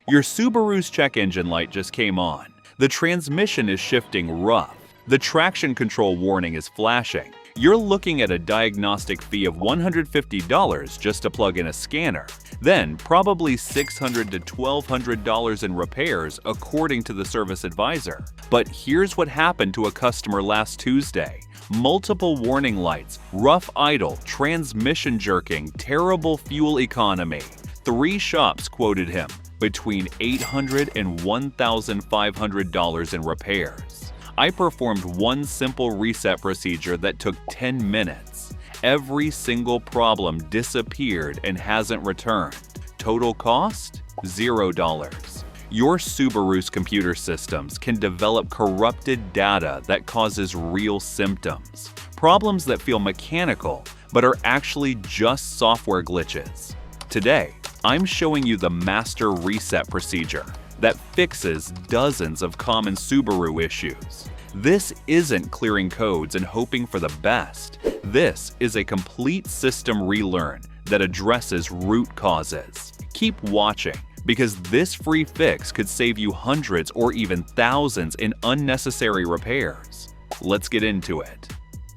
Your Subaru's check engine light just came on. The transmission is shifting rough. The traction control warning is flashing. You're looking at a diagnostic fee of $150 just to plug in a scanner. Then, probably $600 to $1,200 in repairs, according to the service advisor. But here's what happened to a customer last Tuesday. Multiple warning lights, rough idle, transmission jerking, terrible fuel economy. 3 shops quoted him between $800 and $1,500 in repairs. I performed one simple reset procedure that took 10 minutes. Every single problem disappeared and hasn't returned. Total cost? $0. Your Subaru's computer systems can develop corrupted data that causes real symptoms. Problems that feel mechanical, but are actually just software glitches. Today, I'm showing you the master reset procedure that fixes dozens of common Subaru issues. This isn't clearing codes and hoping for the best. This is a complete system relearn that addresses root causes. Keep watching, because this free fix could save you hundreds or even thousands in unnecessary repairs. Let's get into it.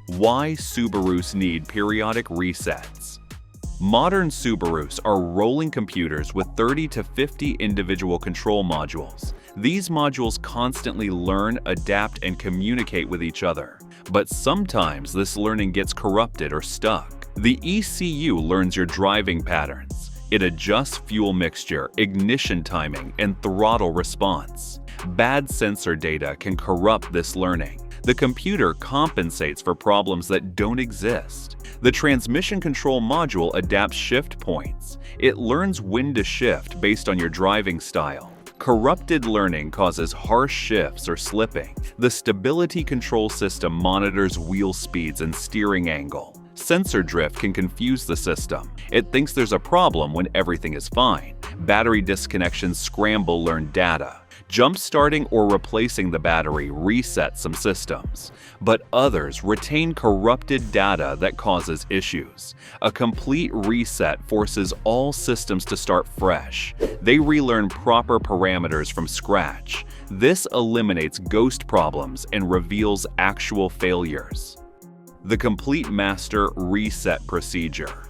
Why Subarus need periodic resets. Modern Subarus are rolling computers with 30 to 50 individual control modules. These modules constantly learn, adapt, and communicate with each other. But sometimes this learning gets corrupted or stuck. The ECU learns your driving patterns. It adjusts fuel mixture, ignition timing, and throttle response. Bad sensor data can corrupt this learning. The computer compensates for problems that don't exist. The transmission control module adapts shift points. It learns when to shift based on your driving style. Corrupted learning causes harsh shifts or slipping. The stability control system monitors wheel speeds and steering angle. Sensor drift can confuse the system. It thinks there's a problem when everything is fine. Battery disconnections scramble learned data. Jump-starting or replacing the battery resets some systems, but others retain corrupted data that causes issues. A complete reset forces all systems to start fresh. They relearn proper parameters from scratch. This eliminates ghost problems and reveals actual failures. The complete master reset procedure.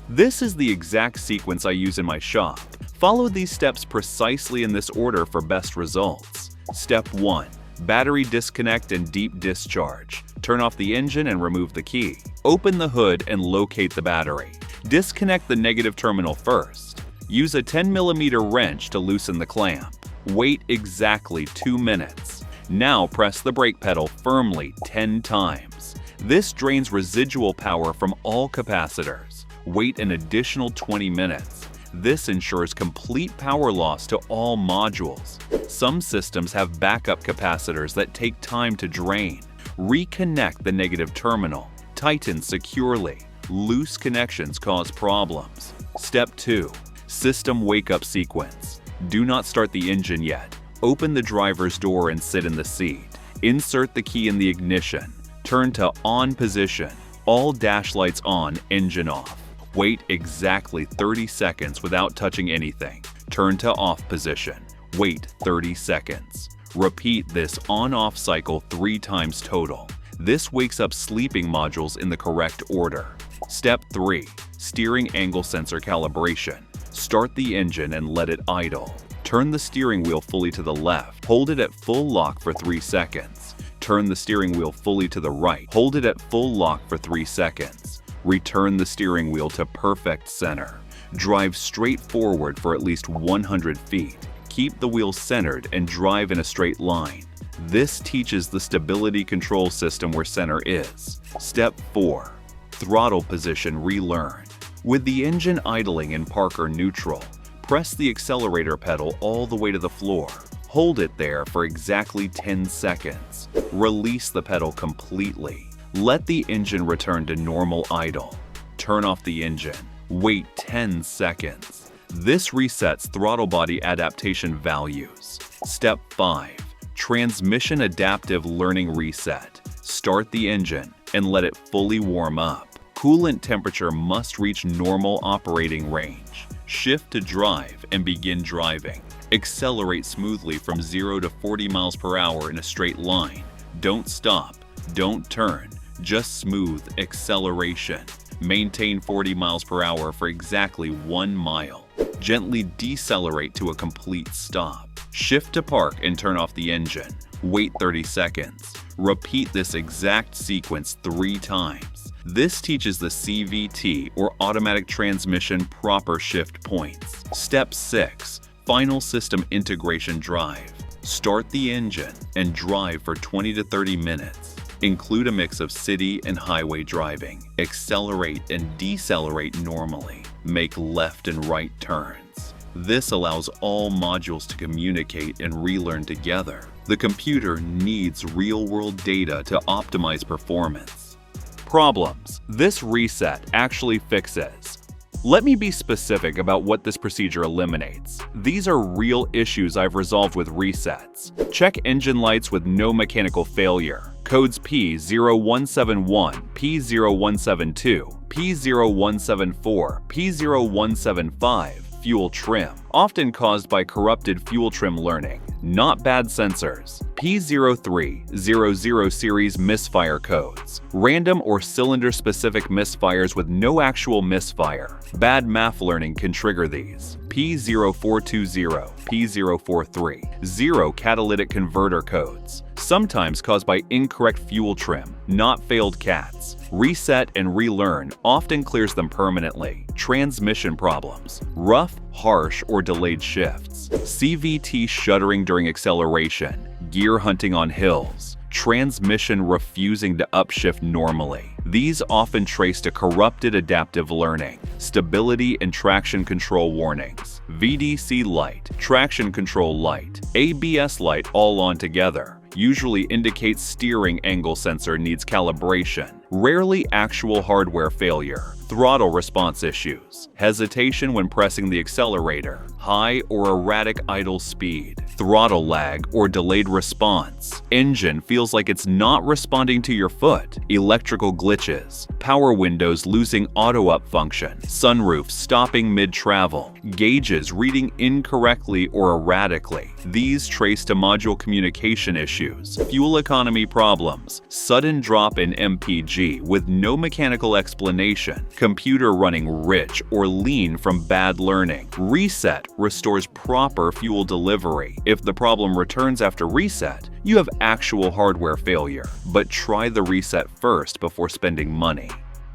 This is the exact sequence I use in my shop. Follow these steps precisely in this order for best results. Step 1. Battery disconnect and deep discharge. Turn off the engine and remove the key. Open the hood and locate the battery. Disconnect the negative terminal first. Use a 10mm wrench to loosen the clamp. Wait exactly 2 minutes. Now press the brake pedal firmly 10 times. This drains residual power from all capacitors. Wait an additional 20 minutes. This ensures complete power loss to all modules. Some systems have backup capacitors that take time to drain. Reconnect the negative terminal. Tighten securely. Loose connections cause problems. Step 2. System wake-up sequence. Do not start the engine yet. Open the driver's door and sit in the seat. Insert the key in the ignition. Turn to on position. All dash lights on, engine off. Wait exactly 30 seconds without touching anything. Turn to off position. Wait 30 seconds. Repeat this on-off cycle 3 times total. This wakes up sleeping modules in the correct order. Step 3. Steering angle sensor calibration. Start the engine and let it idle. Turn the steering wheel fully to the left. Hold it at full lock for 3 seconds. Turn the steering wheel fully to the right. Hold it at full lock for 3 seconds. Return the steering wheel to perfect center. Drive straight forward for at least 100 feet. Keep the wheel centered and drive in a straight line. This teaches the stability control system where center is. Step 4. Throttle position relearn. With the engine idling in park or neutral, press the accelerator pedal all the way to the floor. Hold it there for exactly 10 seconds. Release the pedal completely. Let the engine return to normal idle. Turn off the engine. Wait 10 seconds. This resets throttle body adaptation values. Step 5. Transmission adaptive learning reset. Start the engine and let it fully warm up. Coolant temperature must reach normal operating range. Shift to drive and begin driving. Accelerate smoothly from 0 to 40 miles per hour in a straight line. Don't stop, don't turn, just smooth acceleration. Maintain 40 miles per hour for exactly 1 mile. Gently decelerate to a complete stop. Shift to park and turn off the engine. Wait 30 seconds. Repeat this exact sequence 3 times. This teaches the CVT, or automatic transmission, proper shift points. Step 6. Final system integration drive. Start the engine and drive for 20 to 30 minutes. Include a mix of city and highway driving. Accelerate and decelerate normally. Make left and right turns. This allows all modules to communicate and relearn together. The computer needs real-world data to optimize performance. Problems. This reset actually fixes. Let me be specific about what this procedure eliminates. These are real issues I've resolved with resets. Check engine lights with no mechanical failure. Codes P0171, P0172, P0174, P0175, fuel trim, often caused by corrupted fuel trim learning, not bad sensors. P0300 series misfire codes, random or cylinder-specific misfires with no actual misfire. Bad MAF learning can trigger these. P0420, P043, 0 catalytic converter codes, sometimes caused by incorrect fuel trim, not failed CATs. Reset and relearn often clears them permanently. Transmission problems, rough, harsh, or delayed shifts. CVT shuddering during acceleration, gear hunting on hills, transmission refusing to upshift normally. These often trace to corrupted adaptive learning. Stability and traction control warnings. VDC light, traction control light, ABS light all on together. Usually indicates steering angle sensor needs calibration. Rarely actual hardware failure. Throttle response issues. Hesitation when pressing the accelerator. High or erratic idle speed. Throttle lag or delayed response. Engine feels like it's not responding to your foot. Electrical glitches. Power windows losing auto-up function. Sunroof stopping mid-travel. Gauges reading incorrectly or erratically. These trace to module communication issues. Fuel economy problems. Sudden drop in MPG with no mechanical explanation. Computer running rich or lean from bad learning. Reset restores proper fuel delivery. If the problem returns after reset, you have actual hardware failure, but try the reset first before spending money.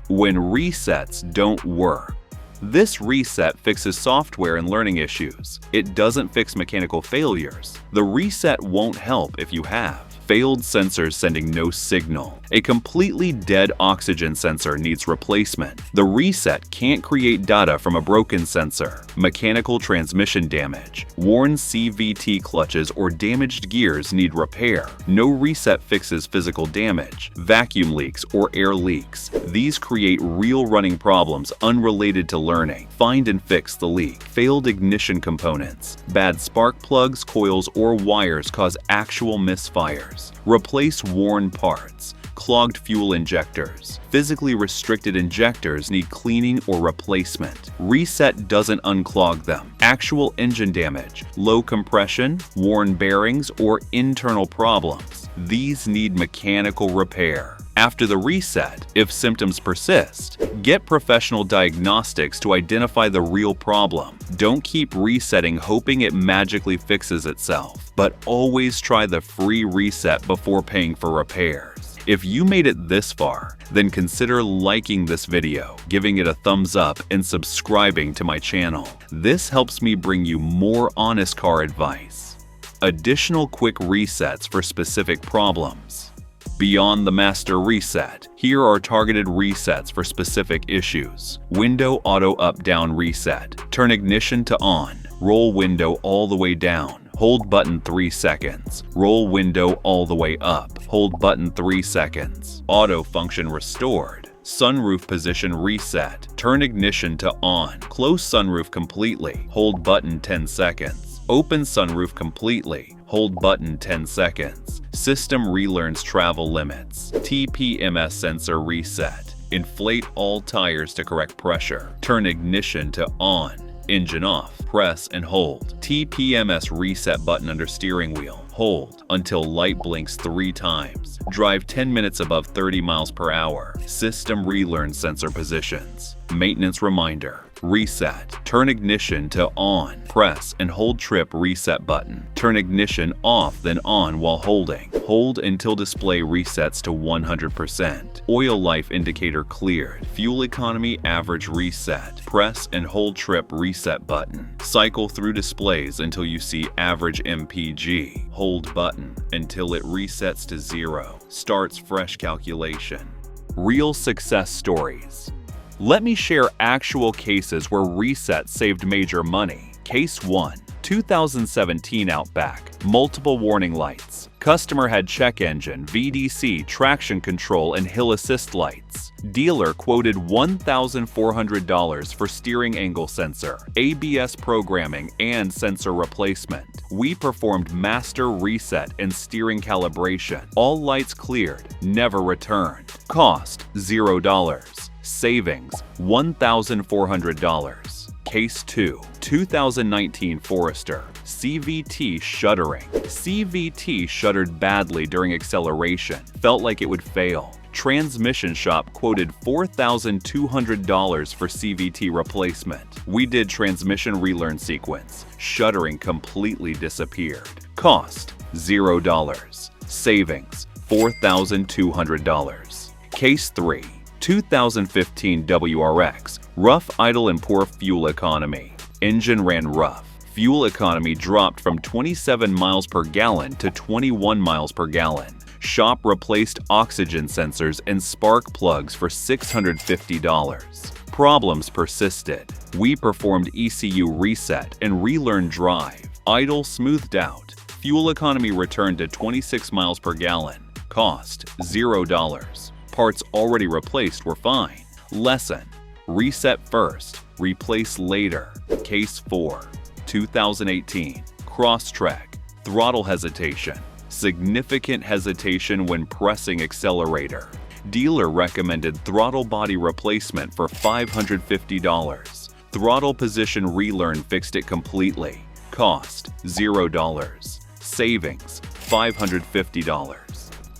When resets don't work. This reset fixes software and learning issues. It doesn't fix mechanical failures. The reset won't help if you have failed sensors sending no signal. A completely dead oxygen sensor needs replacement. The reset can't create data from a broken sensor. Mechanical transmission damage. Worn CVT clutches or damaged gears need repair. No reset fixes physical damage. Vacuum leaks or air leaks. These create real running problems unrelated to learning. Find and fix the leak. Failed ignition components. Bad spark plugs, coils, or wires cause actual misfires. Replace worn parts. Clogged fuel injectors. Physically restricted injectors need cleaning or replacement. Reset doesn't unclog them. Actual engine damage, low compression, worn bearings, or internal problems. These need mechanical repair. After the reset, if symptoms persist, get professional diagnostics to identify the real problem. Don't keep resetting hoping it magically fixes itself, but always try the free reset before paying for repairs. If you made it this far, then consider liking this video, giving it a thumbs up, and subscribing to my channel. This helps me bring you more honest car advice. Additional quick resets for specific problems. Beyond the master reset, here are targeted resets for specific issues. Window auto up-down reset. Turn ignition to on. Roll window all the way down. Hold button 3 seconds. Roll window all the way up. Hold button 3 seconds. Auto function restored. Sunroof position reset. Turn ignition to on. Close sunroof completely. Hold button 10 seconds. Open sunroof completely. Hold button 10 seconds. System relearns travel limits. TPMS sensor reset. Inflate all tires to correct pressure. Turn ignition to on. Engine off. Press and hold. TPMS reset button under steering wheel. Hold until light blinks 3 times. Drive 10 minutes above 30 miles per hour. System relearn sensor positions. Maintenance reminder. Reset. Turn ignition to on. Press and hold trip reset button. Turn ignition off then on while holding. Hold until display resets to 100%. Oil life indicator cleared. Fuel economy average reset. Press and hold trip reset button. Cycle through displays until you see average MPG. Hold button until it resets to 0. Starts fresh calculation. Real success stories. Let me share actual cases where resets saved major money. Case 1. 2017 Outback. Multiple warning lights. Customer had check engine, VDC, traction control, and hill assist lights. Dealer quoted $1,400 for steering angle sensor, ABS programming, and sensor replacement. We performed master reset and steering calibration. All lights cleared, never returned. Cost $0. Savings $1,400. Case 2. 2019 Forester. CVT shuddering. CVT shuddered badly during acceleration. Felt like it would fail. Transmission shop quoted $4,200 for CVT replacement. We did transmission relearn sequence. Shuddering completely disappeared. Cost $0. Savings $4,200. Case 3. 2015 WRX. Rough idle and poor fuel economy. Engine ran rough. Fuel economy dropped from 27 miles per gallon to 21 miles per gallon. Shop replaced oxygen sensors and spark plugs for $650. Problems persisted. We performed ECU reset and relearn drive. Idle smoothed out. Fuel economy returned to 26 miles per gallon. Cost $0. Parts already replaced were fine. Lesson: reset first, replace later. Case 4. 2018 Crosstrek. Throttle hesitation. Significant hesitation when pressing accelerator. Dealer recommended throttle body replacement for $550. Throttle position relearn fixed it completely. Cost $0. Savings $550.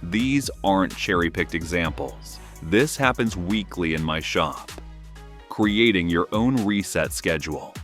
These aren't cherry-picked examples. This happens weekly in my shop. Creating your own reset schedule.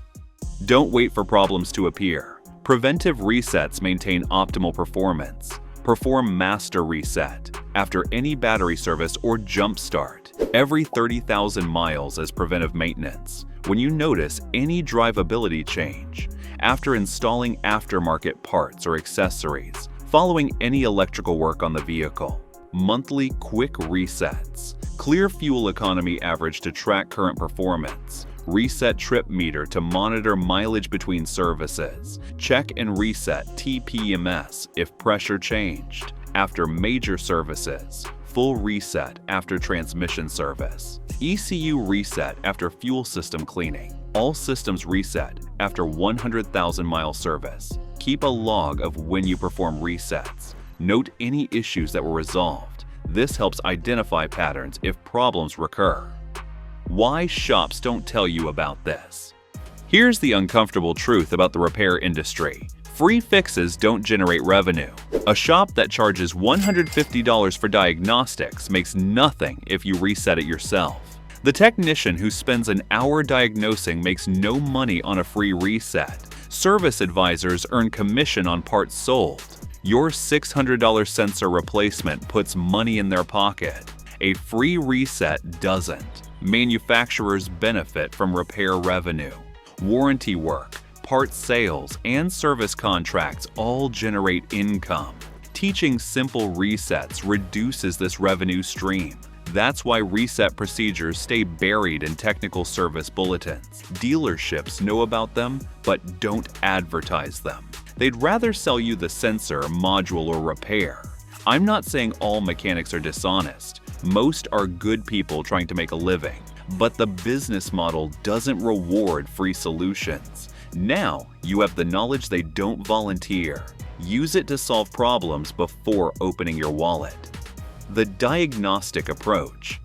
Don't wait for problems to appear. Preventive resets maintain optimal performance. Perform master reset after any battery service or jump start. Every 30,000 miles as preventive maintenance. When you notice any drivability change. After installing aftermarket parts or accessories. Following any electrical work on the vehicle. Monthly quick resets. Clear fuel economy average to track current performance. Reset trip meter to monitor mileage between services. Check and reset TPMS if pressure changed. After major services. Full reset after transmission service. ECU reset after fuel system cleaning. All systems reset after 100,000 mile service. Keep a log of when you perform resets. Note any issues that were resolved. This helps identify patterns if problems recur. Why shops don't tell you about this. Here's the uncomfortable truth about the repair industry. Free fixes don't generate revenue. A shop that charges $150 for diagnostics makes nothing if you reset it yourself. The technician who spends an hour diagnosing makes no money on a free reset. Service advisors earn commission on parts sold. Your $600 sensor replacement puts money in their pocket. A free reset doesn't. Manufacturers benefit from repair revenue. Warranty work, parts sales, and service contracts all generate income. Teaching simple resets reduces this revenue stream. That's why reset procedures stay buried in technical service bulletins. Dealerships know about them, but don't advertise them. They'd rather sell you the sensor, module, or repair. I'm not saying all mechanics are dishonest. Most are good people trying to make a living. But the business model doesn't reward free solutions. Now, you have the knowledge they don't volunteer. Use it to solve problems before opening your wallet. The diagnostic approach.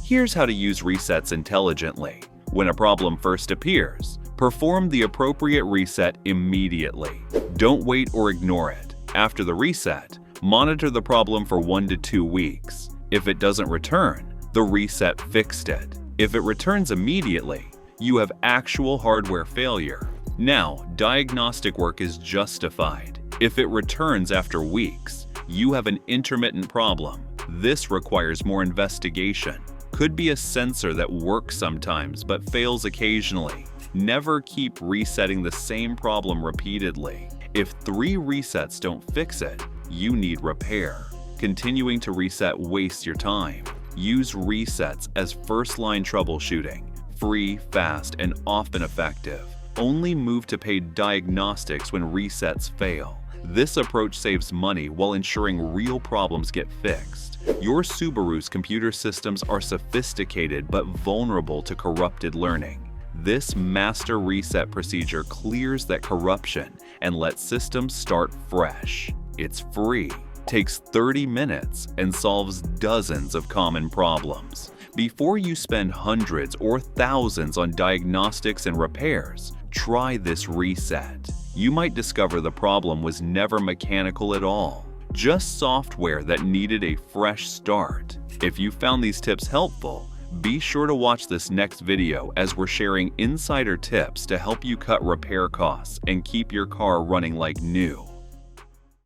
Here's how to use resets intelligently. When a problem first appears, Perform the appropriate reset immediately. Don't wait or ignore it. After the reset, monitor the problem for 1 to 2 weeks. If it doesn't return, the reset fixed it. If it returns immediately, you have actual hardware failure. Now, diagnostic work is justified. If it returns after weeks, you have an intermittent problem. This requires more investigation. Could be a sensor that works sometimes but fails occasionally. Never keep resetting the same problem repeatedly. If 3 resets don't fix it, you need repair. Continuing to reset wastes your time. Use resets as first-line troubleshooting. Free, fast, and often effective. Only move to paid diagnostics when resets fail. This approach saves money while ensuring real problems get fixed. Your Subaru's computer systems are sophisticated but vulnerable to corrupted learning. This master reset procedure clears that corruption and lets systems start fresh. It's free, takes 30 minutes, and solves dozens of common problems. Before you spend hundreds or thousands on diagnostics and repairs, try this reset. You might discover the problem was never mechanical at all, just software that needed a fresh start. If you found these tips helpful, be sure to watch this next video as we're sharing insider tips to help you cut repair costs and keep your car running like new.